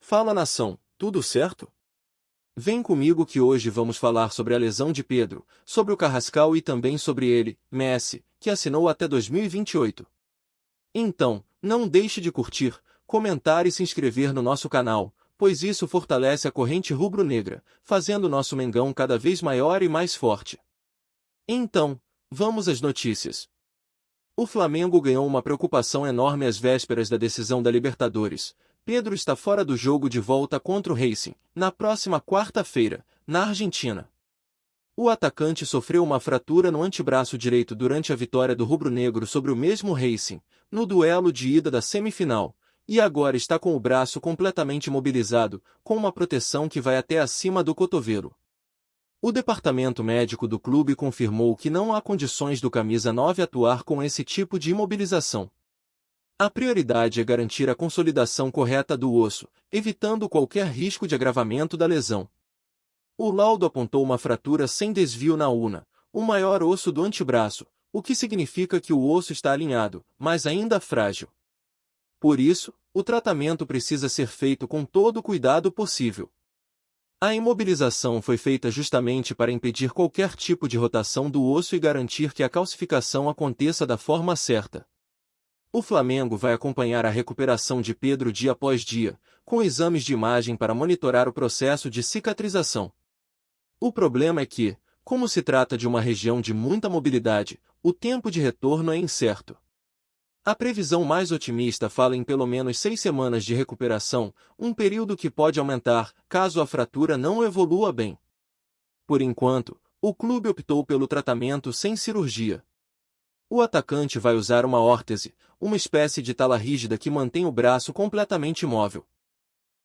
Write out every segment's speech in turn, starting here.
Fala nação, tudo certo? Vem comigo que hoje vamos falar sobre a lesão de Pedro, sobre o Carrascal e também sobre ele, Messi, que assinou até 2028. Então, não deixe de curtir, comentar e se inscrever no nosso canal, pois isso fortalece a corrente rubro-negra, fazendo nosso Mengão cada vez maior e mais forte. Então, vamos às notícias. O Flamengo ganhou uma preocupação enorme às vésperas da decisão da Libertadores. Pedro está fora do jogo de volta contra o Racing, na próxima quarta-feira, na Argentina. O atacante sofreu uma fratura no antebraço direito durante a vitória do rubro-negro sobre o mesmo Racing, no duelo de ida da semifinal, e agora está com o braço completamente imobilizado, com uma proteção que vai até acima do cotovelo. O departamento médico do clube confirmou que não há condições do camisa 9 atuar com esse tipo de imobilização. A prioridade é garantir a consolidação correta do osso, evitando qualquer risco de agravamento da lesão. O laudo apontou uma fratura sem desvio na ulna, o maior osso do antebraço, o que significa que o osso está alinhado, mas ainda frágil. Por isso, o tratamento precisa ser feito com todo o cuidado possível. A imobilização foi feita justamente para impedir qualquer tipo de rotação do osso e garantir que a calcificação aconteça da forma certa. O Flamengo vai acompanhar a recuperação de Pedro dia após dia, com exames de imagem para monitorar o processo de cicatrização. O problema é que, como se trata de uma região de muita mobilidade, o tempo de retorno é incerto. A previsão mais otimista fala em pelo menos 6 semanas de recuperação, um período que pode aumentar, caso a fratura não evolua bem. Por enquanto, o clube optou pelo tratamento sem cirurgia. O atacante vai usar uma órtese, uma espécie de tala rígida que mantém o braço completamente imóvel.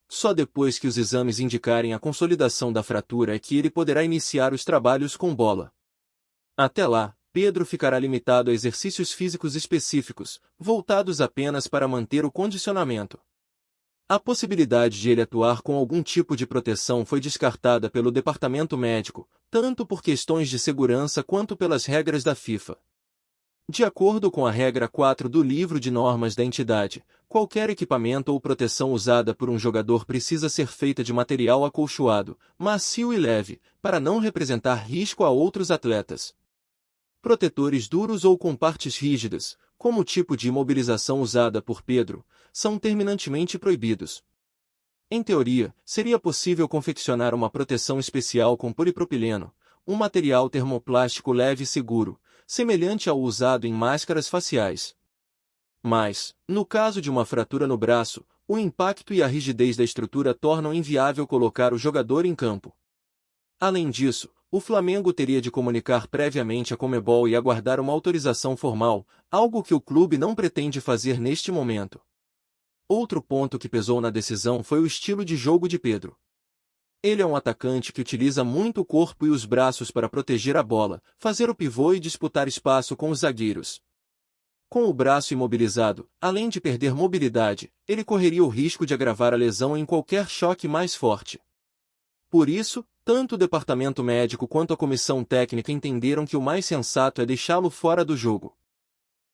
Só depois que os exames indicarem a consolidação da fratura é que ele poderá iniciar os trabalhos com bola. Até lá, Pedro ficará limitado a exercícios físicos específicos, voltados apenas para manter o condicionamento. A possibilidade de ele atuar com algum tipo de proteção foi descartada pelo departamento médico, tanto por questões de segurança quanto pelas regras da FIFA. De acordo com a regra 4 do livro de normas da entidade, qualquer equipamento ou proteção usada por um jogador precisa ser feita de material acolchoado, macio e leve, para não representar risco a outros atletas. Protetores duros ou com partes rígidas, como o tipo de imobilização usada por Pedro, são terminantemente proibidos. Em teoria, seria possível confeccionar uma proteção especial com polipropileno, um material termoplástico leve e seguro, semelhante ao usado em máscaras faciais. Mas, no caso de uma fratura no braço, o impacto e a rigidez da estrutura tornam inviável colocar o jogador em campo. Além disso, o Flamengo teria de comunicar previamente a Conmebol e aguardar uma autorização formal, algo que o clube não pretende fazer neste momento. Outro ponto que pesou na decisão foi o estilo de jogo de Pedro. Ele é um atacante que utiliza muito o corpo e os braços para proteger a bola, fazer o pivô e disputar espaço com os zagueiros. Com o braço imobilizado, além de perder mobilidade, ele correria o risco de agravar a lesão em qualquer choque mais forte. Por isso, tanto o departamento médico quanto a comissão técnica entenderam que o mais sensato é deixá-lo fora do jogo.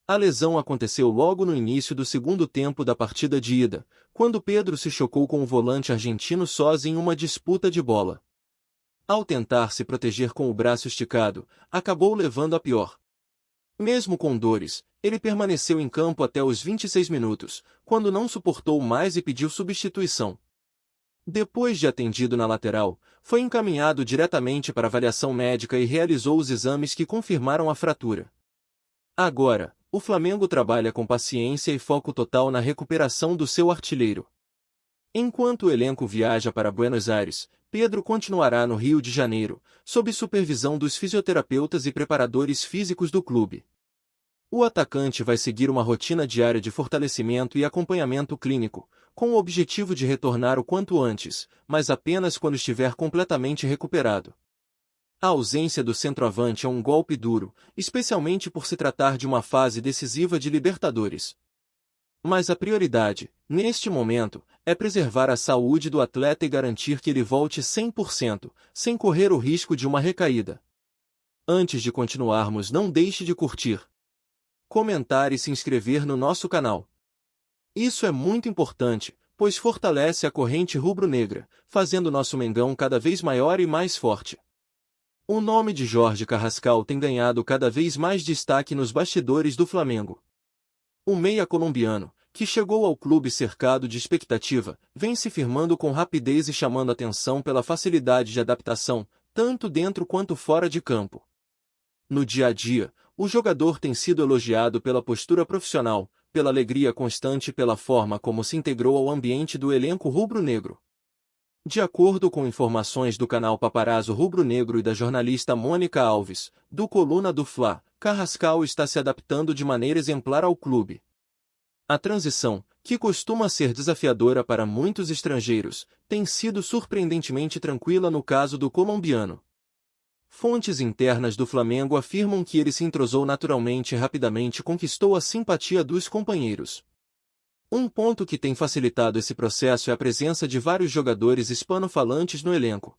A lesão aconteceu logo no início do segundo tempo da partida de ida, quando Pedro se chocou com o volante argentino Sós em uma disputa de bola. Ao tentar se proteger com o braço esticado, acabou levando a pior. Mesmo com dores, ele permaneceu em campo até os 26 minutos, quando não suportou mais e pediu substituição. Depois de atendido na lateral, foi encaminhado diretamente para avaliação médica e realizou os exames que confirmaram a fratura. Agora, o Flamengo trabalha com paciência e foco total na recuperação do seu artilheiro. Enquanto o elenco viaja para Buenos Aires, Pedro continuará no Rio de Janeiro, sob supervisão dos fisioterapeutas e preparadores físicos do clube. O atacante vai seguir uma rotina diária de fortalecimento e acompanhamento clínico, com o objetivo de retornar o quanto antes, mas apenas quando estiver completamente recuperado. A ausência do centroavante é um golpe duro, especialmente por se tratar de uma fase decisiva de Libertadores. Mas a prioridade, neste momento, é preservar a saúde do atleta e garantir que ele volte 100%, sem correr o risco de uma recaída. Antes de continuarmos, não deixe de curtir, comentar e se inscrever no nosso canal. Isso é muito importante, pois fortalece a corrente rubro-negra, fazendo nosso Mengão cada vez maior e mais forte. O nome de Jorge Carrascal tem ganhado cada vez mais destaque nos bastidores do Flamengo. O meia colombiano, que chegou ao clube cercado de expectativa, vem se firmando com rapidez e chamando atenção pela facilidade de adaptação, tanto dentro quanto fora de campo. No dia a dia, o jogador tem sido elogiado pela postura profissional, pela alegria constante e pela forma como se integrou ao ambiente do elenco rubro-negro. De acordo com informações do canal Paparazzo Rubro-Negro e da jornalista Mônica Alves, do Coluna do Fla, Carrascal está se adaptando de maneira exemplar ao clube. A transição, que costuma ser desafiadora para muitos estrangeiros, tem sido surpreendentemente tranquila no caso do colombiano. Fontes internas do Flamengo afirmam que ele se entrosou naturalmente e rapidamente conquistou a simpatia dos companheiros. Um ponto que tem facilitado esse processo é a presença de vários jogadores hispano-falantes no elenco.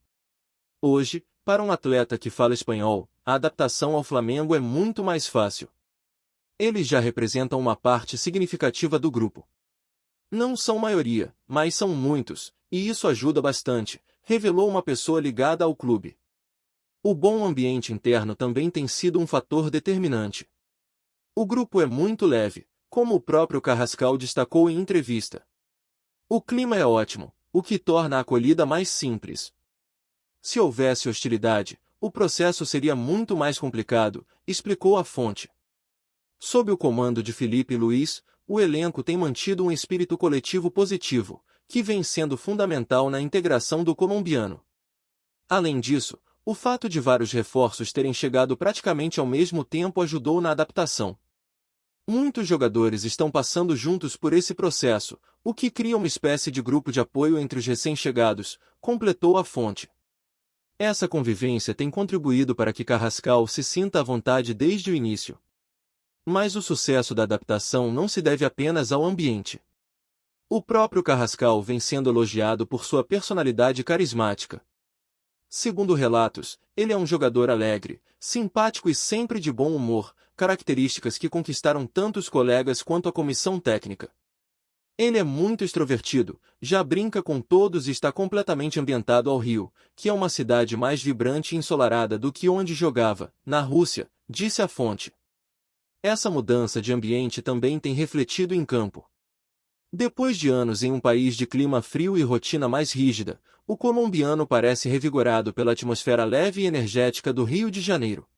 Hoje, para um atleta que fala espanhol, a adaptação ao Flamengo é muito mais fácil. Eles já representam uma parte significativa do grupo. Não são maioria, mas são muitos, e isso ajuda bastante, revelou uma pessoa ligada ao clube. O bom ambiente interno também tem sido um fator determinante. O grupo é muito leve, como o próprio Carrascal destacou em entrevista. O clima é ótimo, o que torna a acolhida mais simples. Se houvesse hostilidade, o processo seria muito mais complicado, explicou a fonte. Sob o comando de Felipe Luiz, o elenco tem mantido um espírito coletivo positivo, que vem sendo fundamental na integração do colombiano. Além disso, o fato de vários reforços terem chegado praticamente ao mesmo tempo ajudou na adaptação. Muitos jogadores estão passando juntos por esse processo, o que cria uma espécie de grupo de apoio entre os recém-chegados, completou a fonte. Essa convivência tem contribuído para que Carrascal se sinta à vontade desde o início. Mas o sucesso da adaptação não se deve apenas ao ambiente. O próprio Carrascal vem sendo elogiado por sua personalidade carismática. Segundo relatos, ele é um jogador alegre, simpático e sempre de bom humor, características que conquistaram tanto os colegas quanto a comissão técnica. Ele é muito extrovertido, já brinca com todos e está completamente ambientado ao Rio, que é uma cidade mais vibrante e ensolarada do que onde jogava, na Rússia, disse a fonte. Essa mudança de ambiente também tem refletido em campo. Depois de anos em um país de clima frio e rotina mais rígida, o colombiano parece revigorado pela atmosfera leve e energética do Rio de Janeiro.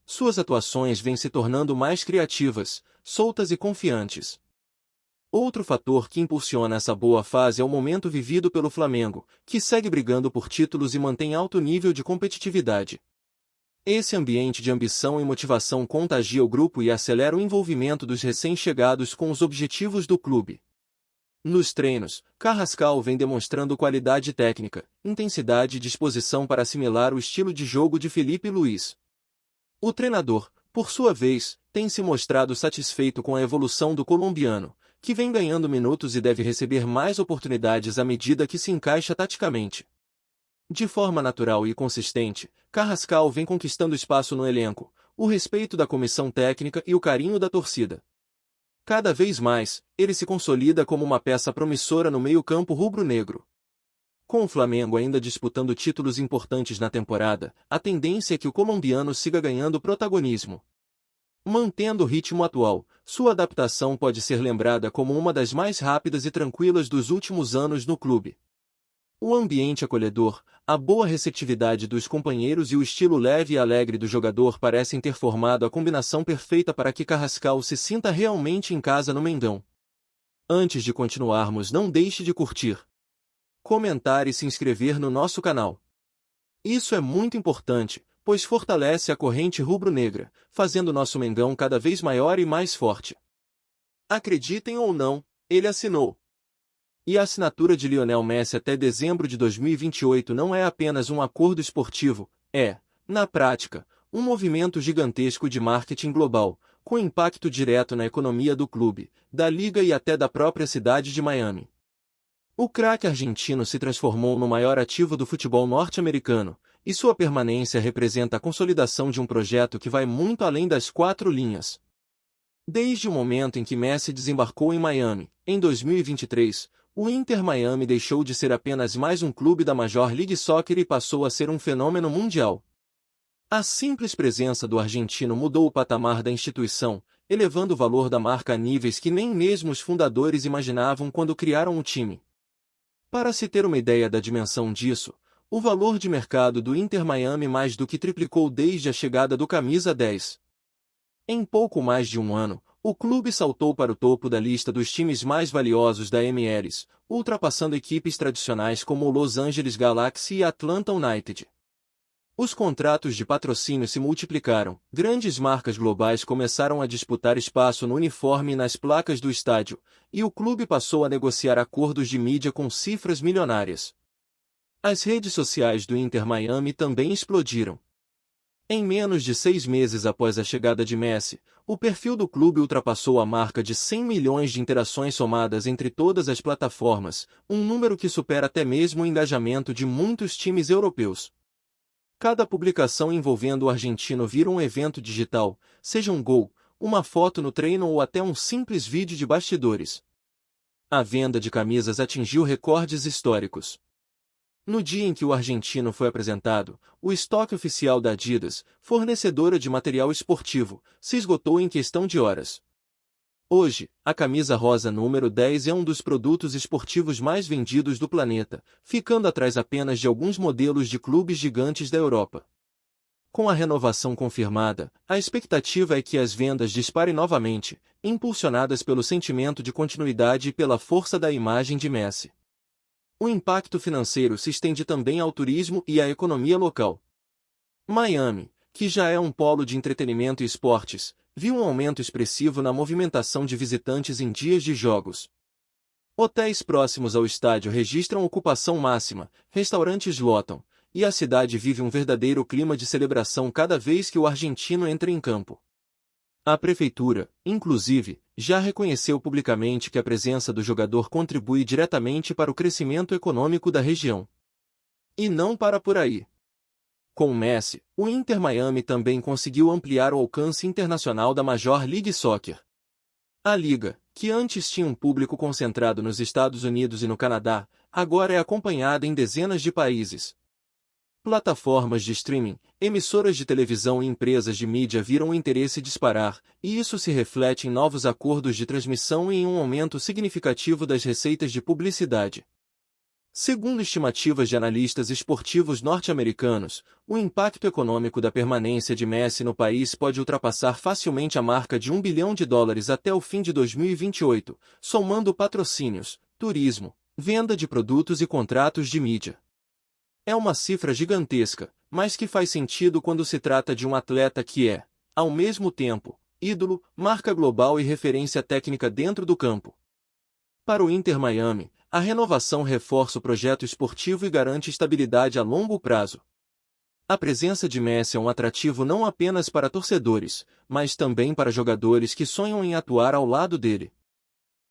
Suas atuações vêm se tornando mais criativas, soltas e confiantes. Outro fator que impulsiona essa boa fase é o momento vivido pelo Flamengo, que segue brigando por títulos e mantém alto nível de competitividade. Esse ambiente de ambição e motivação contagia o grupo e acelera o envolvimento dos recém-chegados com os objetivos do clube. Nos treinos, Carrascal vem demonstrando qualidade técnica, intensidade e disposição para assimilar o estilo de jogo de Felipe Luiz. O treinador, por sua vez, tem se mostrado satisfeito com a evolução do colombiano, que vem ganhando minutos e deve receber mais oportunidades à medida que se encaixa taticamente. De forma natural e consistente, Carrascal vem conquistando espaço no elenco, o respeito da comissão técnica e o carinho da torcida. Cada vez mais, ele se consolida como uma peça promissora no meio-campo rubro-negro. Com o Flamengo ainda disputando títulos importantes na temporada, a tendência é que o colombiano siga ganhando protagonismo. Mantendo o ritmo atual, sua adaptação pode ser lembrada como uma das mais rápidas e tranquilas dos últimos anos no clube. O ambiente acolhedor, a boa receptividade dos companheiros e o estilo leve e alegre do jogador parecem ter formado a combinação perfeita para que Carrascal se sinta realmente em casa no Mengão. Antes de continuarmos, não deixe de curtir, comentar e se inscrever no nosso canal. Isso é muito importante, pois fortalece a corrente rubro-negra, fazendo nosso Mengão cada vez maior e mais forte. Acreditem ou não, ele assinou. E a assinatura de Lionel Messi até dezembro de 2028 não é apenas um acordo esportivo, é, na prática, um movimento gigantesco de marketing global, com impacto direto na economia do clube, da liga e até da própria cidade de Miami. O craque argentino se transformou no maior ativo do futebol norte-americano, e sua permanência representa a consolidação de um projeto que vai muito além das quatro linhas. Desde o momento em que Messi desembarcou em Miami, em 2023, o Inter Miami deixou de ser apenas mais um clube da Major League Soccer e passou a ser um fenômeno mundial. A simples presença do argentino mudou o patamar da instituição, elevando o valor da marca a níveis que nem mesmo os fundadores imaginavam quando criaram o time. Para se ter uma ideia da dimensão disso, o valor de mercado do Inter Miami mais do que triplicou desde a chegada do camisa 10. Em pouco mais de um ano, o clube saltou para o topo da lista dos times mais valiosos da MLS, ultrapassando equipes tradicionais como o Los Angeles Galaxy e Atlanta United. Os contratos de patrocínio se multiplicaram, grandes marcas globais começaram a disputar espaço no uniforme e nas placas do estádio, e o clube passou a negociar acordos de mídia com cifras milionárias. As redes sociais do Inter Miami também explodiram. Em menos de 6 meses após a chegada de Messi, o perfil do clube ultrapassou a marca de 100 milhões de interações somadas entre todas as plataformas, um número que supera até mesmo o engajamento de muitos times europeus. Cada publicação envolvendo o argentino vira um evento digital, seja um gol, uma foto no treino ou até um simples vídeo de bastidores. A venda de camisas atingiu recordes históricos. No dia em que o argentino foi apresentado, o estoque oficial da Adidas, fornecedora de material esportivo, se esgotou em questão de horas. Hoje, a camisa rosa número 10 é um dos produtos esportivos mais vendidos do planeta, ficando atrás apenas de alguns modelos de clubes gigantes da Europa. Com a renovação confirmada, a expectativa é que as vendas disparem novamente, impulsionadas pelo sentimento de continuidade e pela força da imagem de Messi. O impacto financeiro se estende também ao turismo e à economia local. Miami, que já é um polo de entretenimento e esportes, viu um aumento expressivo na movimentação de visitantes em dias de jogos. Hotéis próximos ao estádio registram ocupação máxima, restaurantes lotam, e a cidade vive um verdadeiro clima de celebração cada vez que o argentino entra em campo. A prefeitura, inclusive, já reconheceu publicamente que a presença do jogador contribui diretamente para o crescimento econômico da região. E não para por aí. Com Messi, o Inter Miami também conseguiu ampliar o alcance internacional da Major League Soccer. A liga, que antes tinha um público concentrado nos Estados Unidos e no Canadá, agora é acompanhada em dezenas de países. Plataformas de streaming, emissoras de televisão e empresas de mídia viram o interesse disparar, e isso se reflete em novos acordos de transmissão e em um aumento significativo das receitas de publicidade. Segundo estimativas de analistas esportivos norte-americanos, o impacto econômico da permanência de Messi no país pode ultrapassar facilmente a marca de $1 bilhão até o fim de 2028, somando patrocínios, turismo, venda de produtos e contratos de mídia. É uma cifra gigantesca, mas que faz sentido quando se trata de um atleta que é, ao mesmo tempo, ídolo, marca global e referência técnica dentro do campo. Para o Inter Miami, a renovação reforça o projeto esportivo e garante estabilidade a longo prazo. A presença de Messi é um atrativo não apenas para torcedores, mas também para jogadores que sonham em atuar ao lado dele.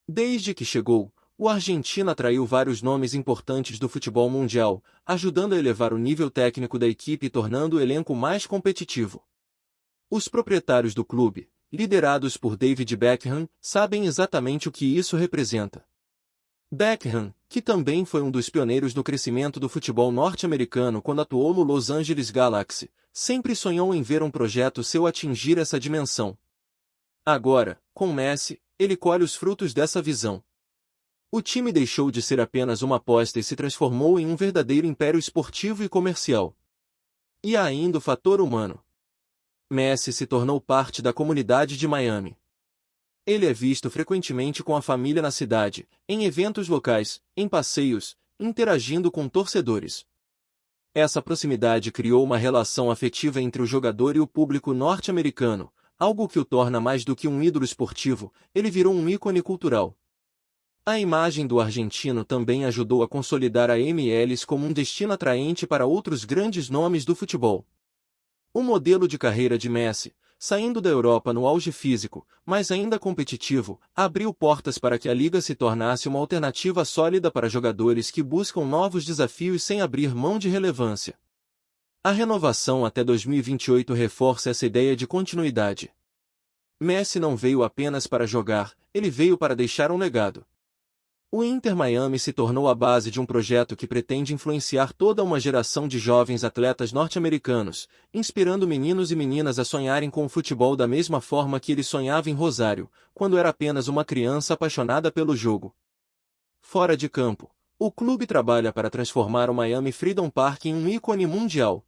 Desde que chegou, o argentino atraiu vários nomes importantes do futebol mundial, ajudando a elevar o nível técnico da equipe e tornando o elenco mais competitivo. Os proprietários do clube, liderados por David Beckham, sabem exatamente o que isso representa. Beckham, que também foi um dos pioneiros no crescimento do futebol norte-americano quando atuou no Los Angeles Galaxy, sempre sonhou em ver um projeto seu atingir essa dimensão. Agora, com Messi, ele colhe os frutos dessa visão. O time deixou de ser apenas uma aposta e se transformou em um verdadeiro império esportivo e comercial. E há ainda o fator humano. Messi se tornou parte da comunidade de Miami. Ele é visto frequentemente com a família na cidade, em eventos locais, em passeios, interagindo com torcedores. Essa proximidade criou uma relação afetiva entre o jogador e o público norte-americano, algo que o torna mais do que um ídolo esportivo, ele virou um ícone cultural. A imagem do argentino também ajudou a consolidar a MLS como um destino atraente para outros grandes nomes do futebol. O modelo de carreira de Messi, saindo da Europa no auge físico, mas ainda competitivo, abriu portas para que a liga se tornasse uma alternativa sólida para jogadores que buscam novos desafios sem abrir mão de relevância. A renovação até 2028 reforça essa ideia de continuidade. Messi não veio apenas para jogar, ele veio para deixar um legado. O Inter Miami se tornou a base de um projeto que pretende influenciar toda uma geração de jovens atletas norte-americanos, inspirando meninos e meninas a sonharem com o futebol da mesma forma que ele sonhava em Rosário, quando era apenas uma criança apaixonada pelo jogo. Fora de campo, o clube trabalha para transformar o Miami Freedom Park em um ícone mundial.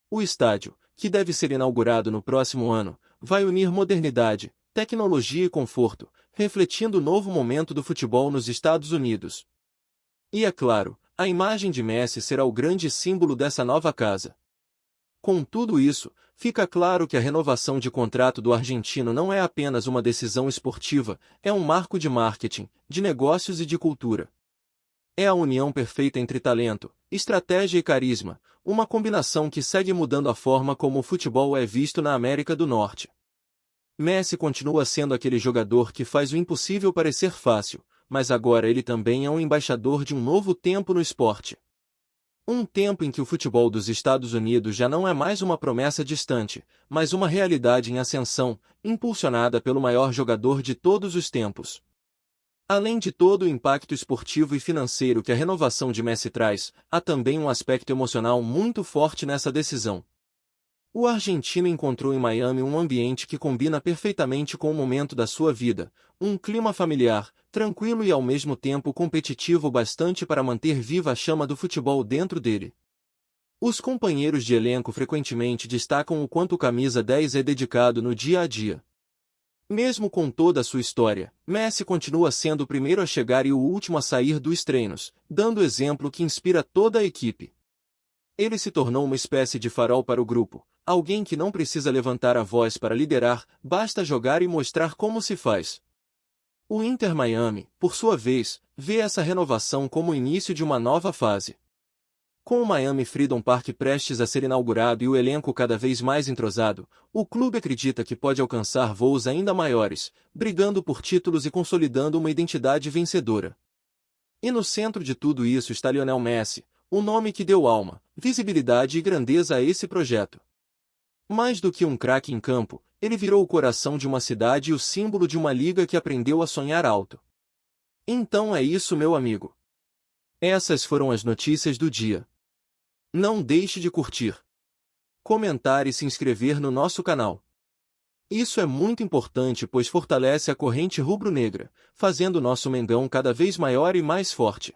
O estádio, que deve ser inaugurado no próximo ano, vai unir modernidade, tecnologia e conforto, refletindo o novo momento do futebol nos Estados Unidos. E é claro, a imagem de Messi será o grande símbolo dessa nova casa. Com tudo isso, fica claro que a renovação de contrato do argentino não é apenas uma decisão esportiva, é um marco de marketing, de negócios e de cultura. É a união perfeita entre talento, estratégia e carisma, uma combinação que segue mudando a forma como o futebol é visto na América do Norte. Messi continua sendo aquele jogador que faz o impossível parecer fácil, mas agora ele também é um embaixador de um novo tempo no esporte. Um tempo em que o futebol dos Estados Unidos já não é mais uma promessa distante, mas uma realidade em ascensão, impulsionada pelo maior jogador de todos os tempos. Além de todo o impacto esportivo e financeiro que a renovação de Messi traz, há também um aspecto emocional muito forte nessa decisão. O argentino encontrou em Miami um ambiente que combina perfeitamente com o momento da sua vida, um clima familiar, tranquilo e ao mesmo tempo competitivo bastante para manter viva a chama do futebol dentro dele. Os companheiros de elenco frequentemente destacam o quanto o camisa 10 é dedicado no dia a dia. Mesmo com toda a sua história, Messi continua sendo o primeiro a chegar e o último a sair dos treinos, dando exemplo que inspira toda a equipe. Ele se tornou uma espécie de farol para o grupo, alguém que não precisa levantar a voz para liderar, basta jogar e mostrar como se faz. O Inter Miami, por sua vez, vê essa renovação como o início de uma nova fase. Com o Miami Freedom Park prestes a ser inaugurado e o elenco cada vez mais entrosado, o clube acredita que pode alcançar voos ainda maiores, brigando por títulos e consolidando uma identidade vencedora. E no centro de tudo isso está Lionel Messi, o nome que deu alma, visibilidade e grandeza a esse projeto. Mais do que um craque em campo, ele virou o coração de uma cidade e o símbolo de uma liga que aprendeu a sonhar alto. Então é isso, meu amigo. Essas foram as notícias do dia. Não deixe de curtir, comentar e se inscrever no nosso canal. Isso é muito importante pois fortalece a corrente rubro-negra, fazendo nosso Mengão cada vez maior e mais forte.